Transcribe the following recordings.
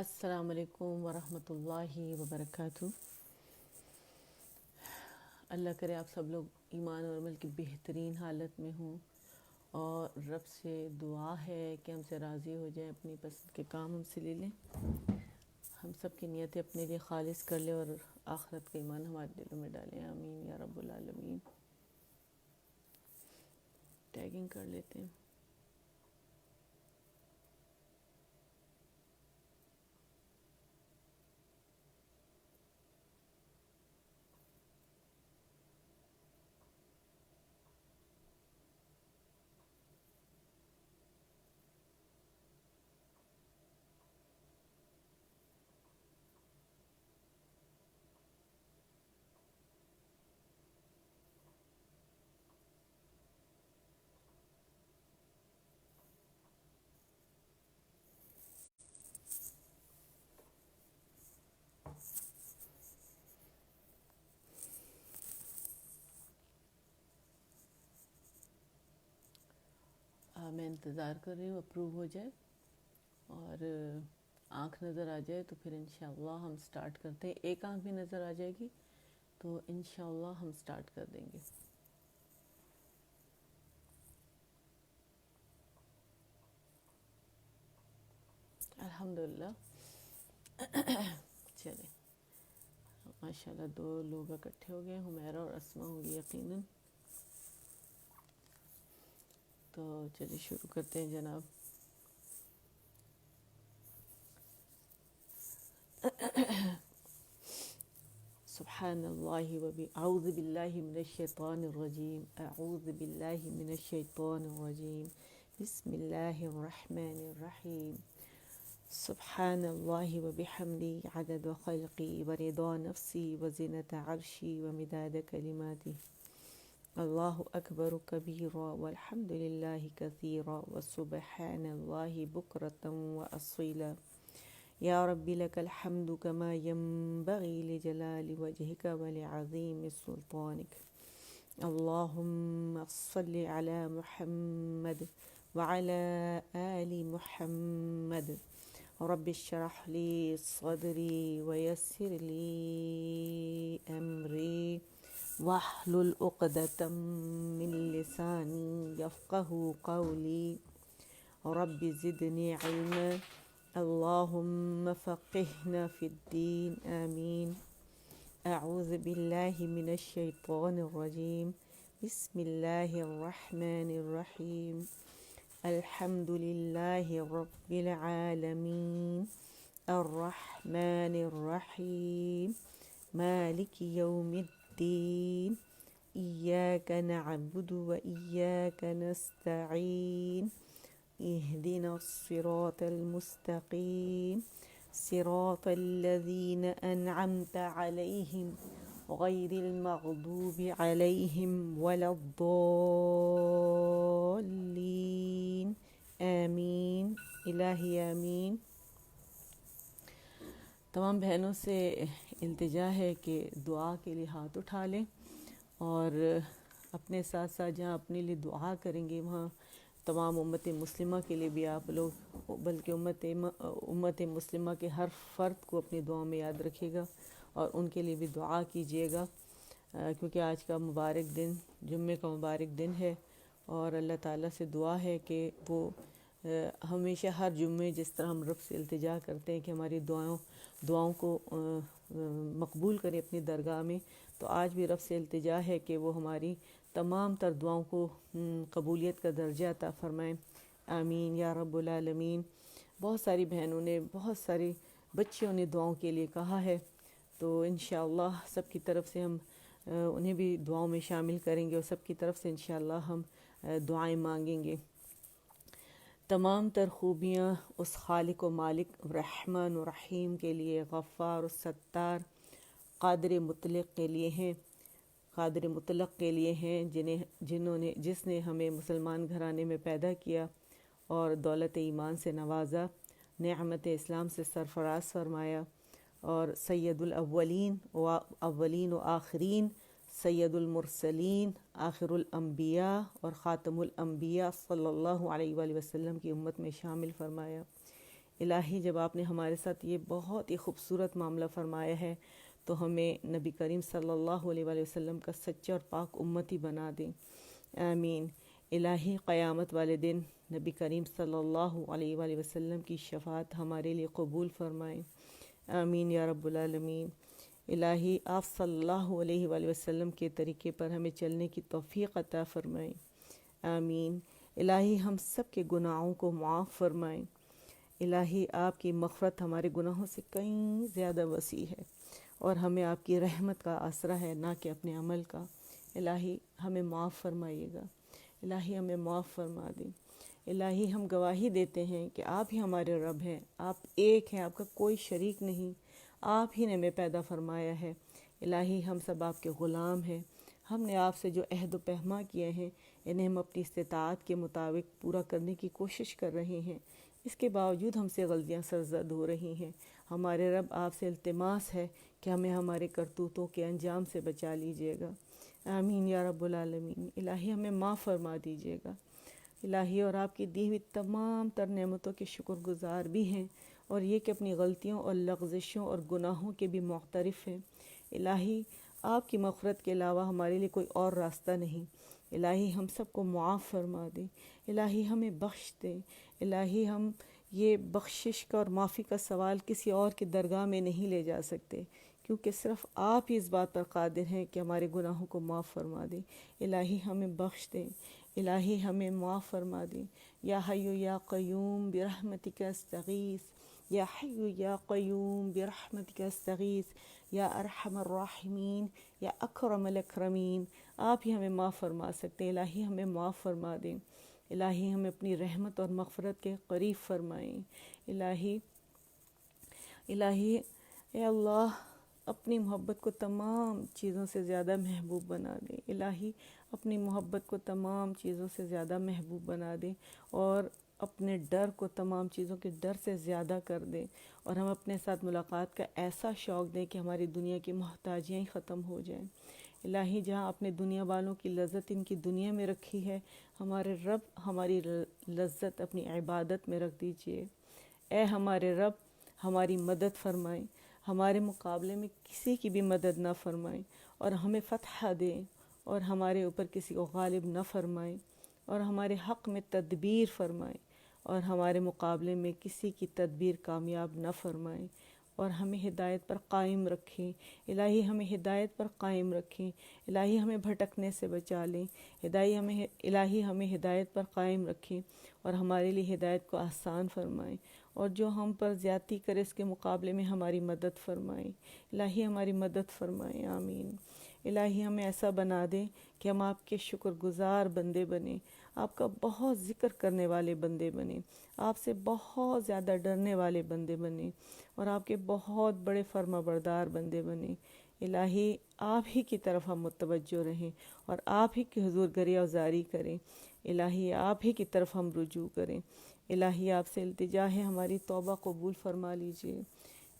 السلام علیکم ورحمۃ اللہ وبرکاتہ۔ اللہ کرے آپ سب لوگ ایمان اور عمل کی بہترین حالت میں ہوں، اور رب سے دعا ہے کہ ہم سے راضی ہو جائیں، اپنی پسند کے کام ہم سے لے لیں، ہم سب کی نیتیں اپنے لیے خالص کر لیں اور آخرت کا ایمان ہمارے دلوں میں ڈالیں، آمین یا رب العالمین۔ ٹیگنگ کر لیتے ہیں۔ میں انتظار کر رہی ہوں اپروو ہو جائے اور آنکھ نظر آ جائے تو پھر انشاءاللہ ہم سٹارٹ کرتے ہیں۔ ایک آنکھ بھی نظر آ جائے گی تو انشاءاللہ ہم سٹارٹ کر دیں گے۔ الحمدللہ چلیں، ماشاءاللہ 2 لوگ اکٹھے ہو گئے، حمیرہ اور اسماء ہوں گی یقیناً۔ تو چلیے شروع کرتے ہیں جناب۔ سبحان اللہ اعوذ باللہ من الشیطان الرجیم، اعوذ باللہ من الشیطان الرجیم، بسم اللہ الرحمن الرحیم۔ سبحان اللہ وبحمدی عدد خلقی ورضا نفسی وزنة عرشی ومداد کلماتی۔ اللہ اکبر کبیرا والحمد للہ کثیرا وسبحان اللہ بکرۃ واصیلا۔ یا رب لک الحمد کما ینبغی لجلال وجہک ولعظیم سلطانک۔ اللہم صل علی محمد وعلی آل محمد۔ رب اشرح لی صدری ویسر لی امری واحلل عقدۃ من لسانی یفقہوا قولی۔ رب زدنی علما، اللہم فقہنا فی الدین، آمین۔ اعوذ باللہ من الشیطان الرجیم، بسم اللہ الرحمن الرحیم۔ الحمد للہ رب العالمین، الرحمن الرحیم، مالک یوم الدین، ایاک نعبد و ایاک نستعین، اہدنا الصراط المستقیم، صراط الذین انعمت علیہم غیر المغضوب علیہم ولا الضالین، آمین۔ الہی آمین۔ تمام بہنوں سے التجا ہے کہ دعا کے لیے ہاتھ اٹھا لیں، اور اپنے ساتھ ساتھ جہاں اپنے لیے دعا کریں گے وہاں تمام امت مسلمہ کے لیے بھی آپ لوگ، بلکہ امت مسلمہ کے ہر فرد کو اپنی دعاؤں میں یاد رکھیے گا اور ان کے لیے بھی دعا کیجیے گا، کیونکہ آج کا مبارک دن جمعے کا مبارک دن ہے، اور اللہ تعالیٰ سے دعا ہے کہ وہ ہمیشہ ہر جمعے جس طرح ہم رب سے التجا کرتے ہیں کہ ہماری دعاؤں کو مقبول کرے اپنی درگاہ میں، تو آج بھی رب سے التجا ہے کہ وہ ہماری تمام تر دعاؤں کو قبولیت کا درجہ عطا فرمائیں، آمین یا رب العالمین۔ بہت ساری بہنوں نے، بہت ساری بچیوں نے دعاؤں کے لیے کہا ہے، تو انشاءاللہ سب کی طرف سے ہم انہیں بھی دعاؤں میں شامل کریں گے، اور سب کی طرف سے انشاءاللہ ہم دعائیں مانگیں گے۔ تمام تر خوبیاں اس خالق و مالک رحمان و رحیم کے لیے، غفار و ستار، قادر مطلق کے لیے ہیں، قادر مطلق کے لیے ہیں، جس نے ہمیں مسلمان گھرانے میں پیدا کیا اور دولت ایمان سے نوازا، نعمت اسلام سے سرفراز فرمایا، اور سید الاولین و آخرین، سید المرسلین، آخر الانبیاء اور خاتم الانبیاء صلی اللہ علیہ وآلہ وسلم کی امت میں شامل فرمایا۔ الہی جب آپ نے ہمارے ساتھ یہ بہت ہی خوبصورت معاملہ فرمایا ہے تو ہمیں نبی کریم صلی اللہ علیہ وآلہ وسلم کا سچا اور پاک امتی بنا دیں، آمین۔ الہی قیامت والے دن نبی کریم صلی اللہ علیہ وآلہ وسلم کی شفاعت ہمارے لیے قبول فرمائیں، آمین یا رب العالمین۔ الہی آپ صلی اللہ علیہ وآلہ وسلم کے طریقے پر ہمیں چلنے کی توفیق عطا فرمائیں، آمین۔ الہی ہم سب کے گناہوں کو معاف فرمائیں، الہی آپ کی مغفرت ہمارے گناہوں سے کہیں زیادہ وسیع ہے اور ہمیں آپ کی رحمت کا آسرا ہے نہ کہ اپنے عمل کا۔ الہی ہمیں معاف فرمائیے گا، الہی ہمیں معاف فرما دیں۔ الہی ہم گواہی دیتے ہیں کہ آپ ہی ہمارے رب ہیں، آپ ایک ہیں، آپ کا کوئی شریک نہیں، آپ ہی نے ہمیں پیدا فرمایا ہے۔ الہی ہم سب آپ کے غلام ہیں، ہم نے آپ سے جو عہد و پیمان کیے ہیں انہیں ہم اپنی استطاعت کے مطابق پورا کرنے کی کوشش کر رہے ہیں، اس کے باوجود ہم سے غلطیاں سرزد ہو رہی ہیں۔ ہمارے رب آپ سے التماس ہے کہ ہمیں ہمارے کرتوتوں کے انجام سے بچا لیجیے گا، آمین یا رب العالمین۔ الہی ہمیں معاف فرما دیجیے گا، الہی اور آپ کی دی ہوئی تمام تر نعمتوں کے شکر گزار بھی ہیں، اور یہ کہ اپنی غلطیوں اور لغزشوں اور گناہوں کے بھی معترف ہیں۔ الہی آپ کی مغفرت کے علاوہ ہمارے لیے کوئی اور راستہ نہیں، الہی ہم سب کو معاف فرما دیں، الہی ہمیں بخش دیں۔ الہی ہم یہ بخشش کا اور معافی کا سوال کسی اور کی درگاہ میں نہیں لے جا سکتے، کیونکہ صرف آپ ہی اس بات پر قادر ہیں کہ ہمارے گناہوں کو معاف فرما دیں۔ الہی ہمیں بخش دیں، الہی ہمیں معاف فرما دیں۔ یا حی یا قیوم برحمتک استغیث، یا حی یا قیوم برحمتک استغیث، یا ارحم الراحمین، یا اکرم الاکرمین۔ آپ ہی ہمیں معاف فرما سکتے ہیں، الہی ہمیں معاف فرما دیں، الہی ہمیں اپنی رحمت اور مغفرت کے قریب فرمائیں۔ الہی اے اللہ اپنی محبت کو تمام چیزوں سے زیادہ محبوب بنا دیں، الہی اپنی محبت کو تمام چیزوں سے زیادہ محبوب بنا دیں، اور اپنے ڈر کو تمام چیزوں کے ڈر سے زیادہ کر دیں، اور ہم اپنے ساتھ ملاقات کا ایسا شوق دیں کہ ہماری دنیا کی محتاجیاں ہی ختم ہو جائیں۔ الہی جہاں اپنے دنیا والوں کی لذت ان کی دنیا میں رکھی ہے، ہمارے رب ہماری لذت اپنی عبادت میں رکھ دیجئے۔ اے ہمارے رب ہماری مدد فرمائیں، ہمارے مقابلے میں کسی کی بھی مدد نہ فرمائیں، اور ہمیں فتح دیں، اور ہمارے اوپر کسی کو غالب نہ فرمائیں، اور ہمارے حق میں تدبیر فرمائیں، اور ہمارے مقابلے میں کسی کی تدبیر کامیاب نہ فرمائیں، اور ہمیں ہدایت پر قائم رکھیں۔ الہی ہمیں ہدایت پر قائم رکھیں، الہی ہمیں بھٹکنے سے بچا لیں، الہی ہمیں ہدایت پر قائم رکھیں، اور ہمارے لیے ہدایت کو آسان فرمائیں، اور جو ہم پر زیادتی کرے اس کے مقابلے میں ہماری مدد فرمائیں، الہی ہماری مدد فرمائیں، آمین۔ الہی ہمیں ایسا بنا دیں کہ ہم آپ کے شکر گزار بندے بنیں، آپ کا بہت ذکر کرنے والے بندے بنیں، آپ سے بہت زیادہ ڈرنے والے بندے بنیں، اور آپ کے بہت بڑے فرما بردار بندے بنیں۔ الہی آپ ہی کی طرف ہم متوجہ رہیں، اور آپ ہی کی حضور گریہ وزاری کریں، الہی آپ ہی کی طرف ہم رجوع کریں۔ الہی آپ سے التجا ہے ہماری توبہ قبول فرما لیجئے،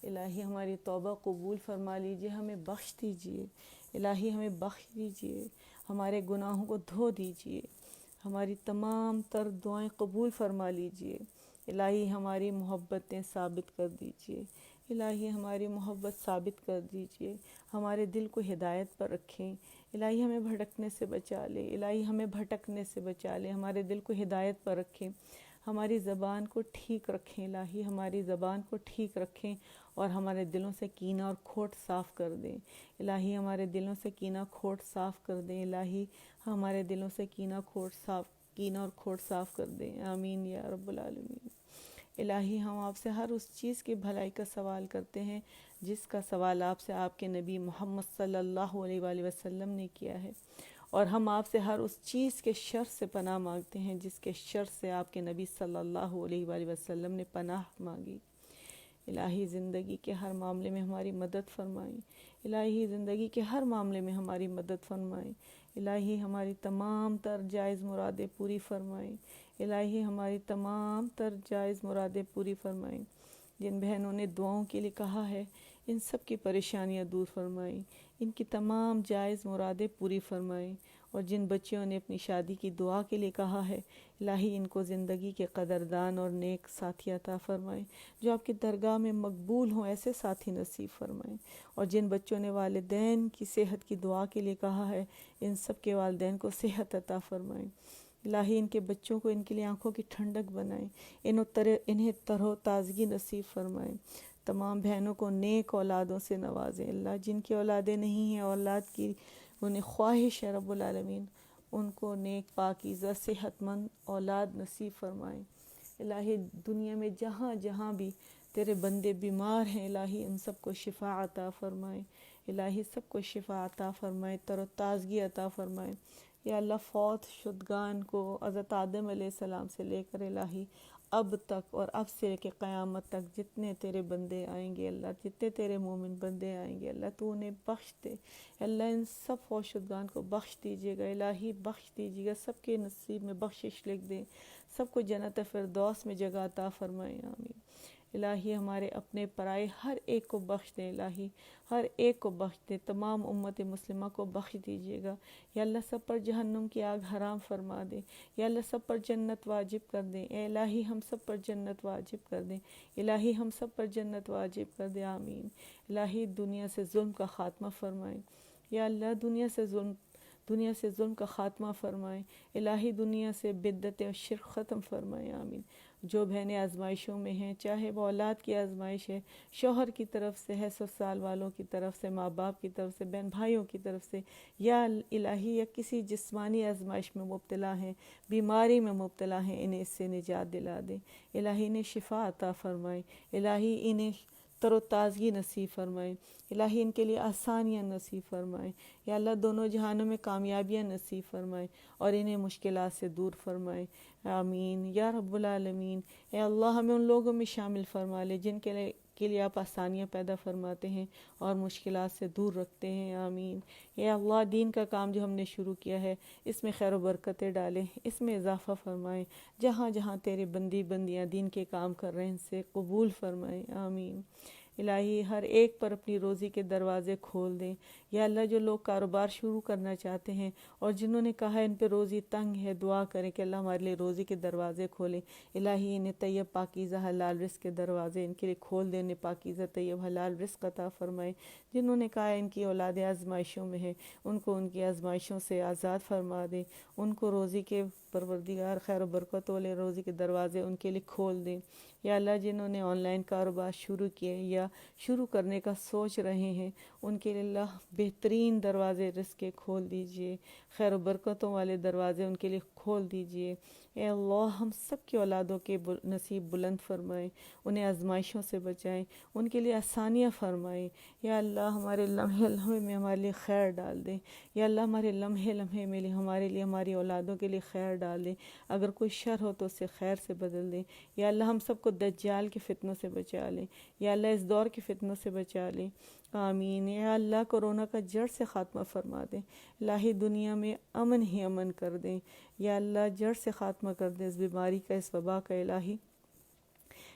الہی ہماری توبہ قبول فرما لیجئے، ہمیں بخش دیجئے، الہی ہمیں بخش دیجئے، ہمارے گناہوں کو دھو دیجئے، ہماری تمام تر دعائیں قبول فرما لیجئے، الہی ہماری محبتیں ثابت کر دیجئے، الہی ہماری محبت ثابت کر دیجئے، ہمارے دل کو ہدایت پر رکھیں، الہی ہمیں بھٹکنے سے بچا لے، الہی ہمیں بھٹکنے سے بچا لے، ہمارے دل کو ہدایت پر رکھیں، ہماری زبان کو ٹھیک رکھیں، الہی ہماری زبان کو ٹھیک رکھیں، اور ہمارے دلوں سے کینہ اور کھوٹ صاف کر دیں، الہی ہمارے دلوں سے کینہ کھوٹ صاف کر دیں، الہی ہمارے دلوں سے کینہ اور کھوٹ صاف کر دیں، آمین یا رب العالمین۔ الہی ہم آپ سے ہر اس چیز کی بھلائی کا سوال کرتے ہیں جس کا سوال آپ سے آپ کے نبی محمد صلی اللہ علیہ وآلہ وسلم نے کیا ہے، اور ہم آپ سے ہر اس چیز کے شر سے پناہ مانگتے ہیں جس کے شر سے آپ کے نبی صلی اللہ علیہ وآلہ وسلم نے پناہ مانگی۔ الہی زندگی کے ہر معاملے میں ہماری مدد فرمائیں، الہی زندگی کے ہر معاملے میں ہماری مدد فرمائیں، الہی ہماری تمام تر جائز مرادیں پوری فرمائیں، الہی ہماری تمام تر جائز مرادیں پوری فرمائیں۔ جن بہنوں نے دعاؤں کے لیے کہا ہے ان سب کی پریشانیاں دور فرمائیں، ان کی تمام جائز مرادیں پوری فرمائیں، اور جن بچیوں نے اپنی شادی کی دعا کے لیے کہا ہے، الہی ان کو زندگی کے قدردان اور نیک ساتھی عطا فرمائیں، جو آپ کی درگاہ میں مقبول ہوں، ایسے ساتھی نصیب فرمائیں۔ اور جن بچوں نے والدین کی صحت کی دعا کے لیے کہا ہے، ان سب کے والدین کو صحت عطا فرمائیں۔ الہی ان کے بچوں کو ان کے لیے آنکھوں کی ٹھنڈک بنائیں، انہیں تر و تازگی نصیب فرمائیں۔ تمام بہنوں کو نیک اولادوں سے نوازیں۔ اللہ جن کی اولادیں نہیں ہیں، اولاد کی انہیں خواہش ہے رب العالمین، ان کو نیک پاکیزہ صحت مند اولاد نصیب فرمائیں۔ الہی دنیا میں جہاں جہاں بھی تیرے بندے بیمار ہیں، الہی ان سب کو شفا عطا فرمائیں۔ الہی سب کو شفا عطا فرمائیں، تر و تازگی عطا فرمائیں۔ یا اللہ فوت شدگان کو حضرت آدم علیہ السلام سے لے کر الہی اب تک اور اب سے لے کے قیامت تک جتنے تیرے بندے آئیں گے اللہ، جتنے تیرے مومن بندے آئیں گے اللہ، تو انہیں بخش دے۔ اللہ ان سب فوت شدگان کو بخش دیجیے گا، الہی بخش دیجیے گا، سب کے نصیب میں بخشش لکھ دیں، سب کو جنت فردوس میں جگہ عطا فرمائیں، آمین۔ الہی ہمارے اپنے پرائے ہر ایک کو بخش دیں، الہی ہر ایک کو بخش دیں، تمام امت مسلمہ کو بخش دیجیے گا۔ یا اللہ سب پر جہنم کی آگ حرام فرما دیں، یا اللہ سب پر جنت واجب کر دیں، اے الہی ہم سب پر جنت واجب کر دیں، الہی ہم سب پر جنت واجب کر دیں، آمین۔ الہی دنیا سے ظلم کا خاتمہ فرمائیں، یا اللہ دنیا سے ظلم کا خاتمہ فرمائیں، الہی دنیا سے بدعت اور شرک ختم فرمائیں، آمین۔ جو بہنیں آزمائشوں میں ہیں، چاہے وہ اولاد کی آزمائش ہے، شوہر کی طرف سے ہے، سسرال والوں کی طرف سے، ماں باپ کی طرف سے، بہن بھائیوں کی طرف سے، یا الہی یا کسی جسمانی آزمائش میں مبتلا ہیں، بیماری میں مبتلا ہیں، انہیں اس سے نجات دلا دیں، الہی انہیں شفا عطا فرمائیں، الہی انہیں تر و تازگی نصیب فرمائیں، الہی ان کے لیے آسانیاں نصیب فرمائیں، یا اللہ دونوں جہانوں میں کامیابیاں نصیب فرمائیں اور انہیں مشکلات سے دور فرمائیں، آمین یا رب العالمین۔ اے اللہ ہمیں ان لوگوں میں شامل فرما لے جن کے لیے آپ آسانیاں پیدا فرماتے ہیں اور مشکلات سے دور رکھتے ہیں، آمین۔ اے اللہ دین کا کام جو ہم نے شروع کیا ہے، اس میں خیر و برکتیں ڈالیں، اس میں اضافہ فرمائیں، جہاں جہاں تیرے بندیاں دین کے کام کر رہے ہیں ان سے قبول فرمائیں، آمین۔ الہی ہر ایک پر اپنی روزی کے دروازے کھول دیں، یا اللہ جو لوگ کاروبار شروع کرنا چاہتے ہیں اور جنہوں نے کہا ہے ان پہ روزی تنگ ہے، دعا کریں کہ اللہ ہمارے لیے روزی کے دروازے کھولیں، الہی انہیں طیب پاکیزہ حلال رزق کے دروازے ان کے لیے کھول دیں، انہیں پاکیزہ طیب حلال رزق عطا فرمائیں۔ جنہوں نے کہا ہے ان کی اولادیں آزمائشوں میں ہیں، ان کو ان کی آزمائشوں سے آزاد فرما دیں، ان کو روزی کے پروردگار خیر و برکت والے روزی کے دروازے ان کے لیے کھول دیں، یا اللہ جنہوں نے آن لائن کاروبار شروع کیے یا شروع کرنے کا سوچ رہے ہیں، ان کے لیے اللہ بہترین دروازے رزق کے کھول دیجئے، خیر و برکتوں والے دروازے ان کے لیے کھول دیجئے۔ اے اللہ ہم سب کی اولادوں کے نصیب بلند فرمائیں، انہیں آزمائشوں سے بچائیں، ان کے لیے آسانیاں فرمائیں، یا اللہ ہمارے لمحے لمحے میں ہمارے لیے خیر ڈال دیں، یا اللہ ہمارے لمحے لمحے میں ہمارے لیے ہماری اولادوں کے لیے خیر ڈال دیں، اگر کوئی شر ہو تو اسے خیر سے بدل دیں، یا اللہ ہم سب کو دجال کے فتنوں سے بچا لیں، یا اللہ اس دور کے فتنوں سے بچا لیں، آمین۔ یا اللہ کورونا کا جڑ سے خاتمہ فرما دیں، الہی دنیا میں امن ہی امن کر دیں، یا اللہ جڑ سے خاتمہ کر دیں اس بیماری کا، اس وبا کا، الہی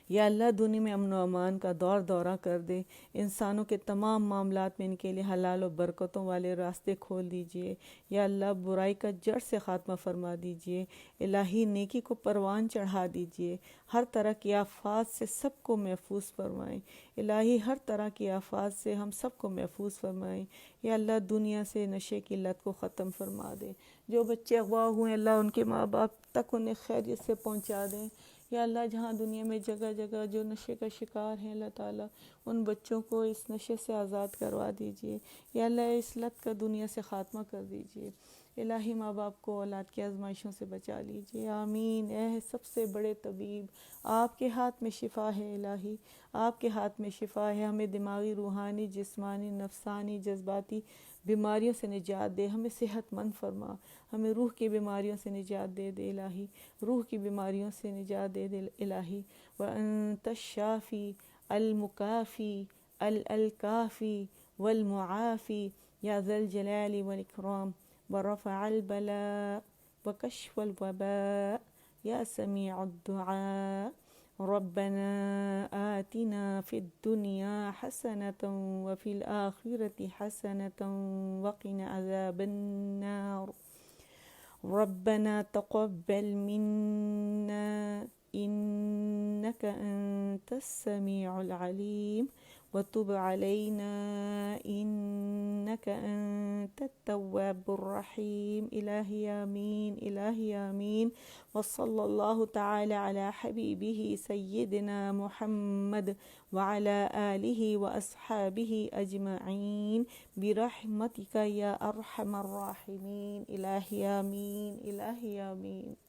یا اللہ دنیا میں امن و امان کا دورہ کر دے، انسانوں کے تمام معاملات میں ان کے لیے حلال و برکتوں والے راستے کھول دیجئے، یا اللہ برائی کا جڑ سے خاتمہ فرما دیجئے، الہی نیکی کو پروان چڑھا دیجئے، ہر طرح کی آفات سے سب کو محفوظ فرمائیں، الہی ہر طرح کی آفات سے ہم سب کو محفوظ فرمائیں، یا اللہ دنیا سے نشے کی لت کو ختم فرما دے، جو بچے اغوا ہوئے ہیں اللہ ان کے ماں باپ تک انہیں خیریت سے پہنچا دیں، یا اللہ جہاں دنیا میں جگہ جگہ جو نشے کا شکار ہیں اللہ تعالیٰ ان بچوں کو اس نشے سے آزاد کروا دیجئے، یا اللہ اس لت کا دنیا سے خاتمہ کر دیجئے، الہی ماں باپ کو اولاد کی آزمائشوں سے بچا لیجئے، آمین۔ اے سب سے بڑے طبیب، آپ کے ہاتھ میں شفا ہے، الہی آپ کے ہاتھ میں شفا ہے، ہمیں دماغی، روحانی، جسمانی، نفسانی، جذباتی بیماریوں سے نجات دے، ہمیں صحت مند فرما، ہمیں روح کی بیماریوں سے نجات دے دے الہی، روح کی بیماریوں سے نجات دے دے الہی، وَأَنْتَ الشَّافِي الْمُكَافِي الْكَافِي وَالْمُعَافِي یا ذا الجلال والإکرام ورفع البلاء وكشف الوباء یا سمیع الدعاء ربنا آتنا في الدنيا حسنة وفي الآخرة حسنة وقنا عذاب النار ربنا تقبل منا إنك أنت السميع العليم وتب علينا إنك أنت التواب الرحيم. إلهي آمين، إلهي آمين. وصلى الله تعالى على حبيبه سيدنا محمد وعلى آله وأصحابه أجمعين برحمتك يا أرحم الراحمين. إلهي آمين، إلهي آمين.